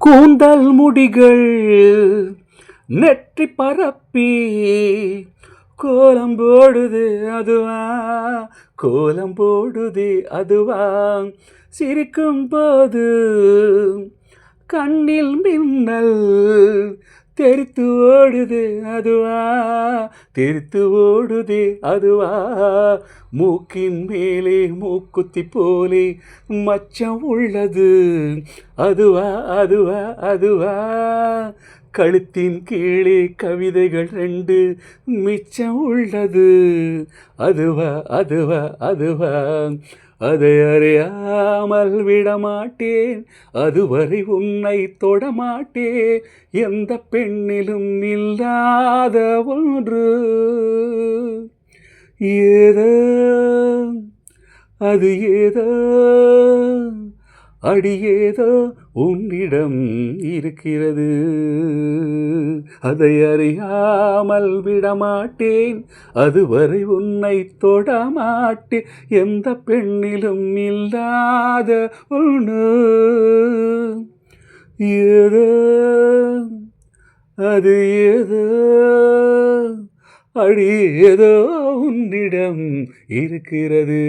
கூந்தல் முடிகள் நெற்றி பரப்பி கோலம் போடுது அதுவா, கோலம் போடுது அதுவா, சிரிக்கும் போது கண்ணில் மின்னல் தெரித்து ஓடுது அதுவா, தெரித்து ஓடுது அதுவா, மூக்கின் மேலே மூக்குத்தி போலே மச்சம் உள்ளது அதுவா, அதுவா, அதுவா, கழுத்தின் கீழே கவிதைகள் 2 மிச்சம் உள்ளது அதுவா, அதுவா, அதுவா, அதை அறியாமல் விடமாட்டேன், அதுவரை உன்னை தொடமாட்டேன், எந்த பெண்ணிலும் இல்லாத ஒன்று ஏதோ, அது ஏதோ, அடியேதோ உன்னிடம் இருக்கிறது, அதை அறியாமல் விடமாட்டேன், அதுவரை உன்னை தொடமாட்டேன், எந்த பெண்ணிலும் இல்லாத ஒன்று ஏதோ, அது ஏதோ, அடியேதோ உன்னிடம் இருக்கிறது.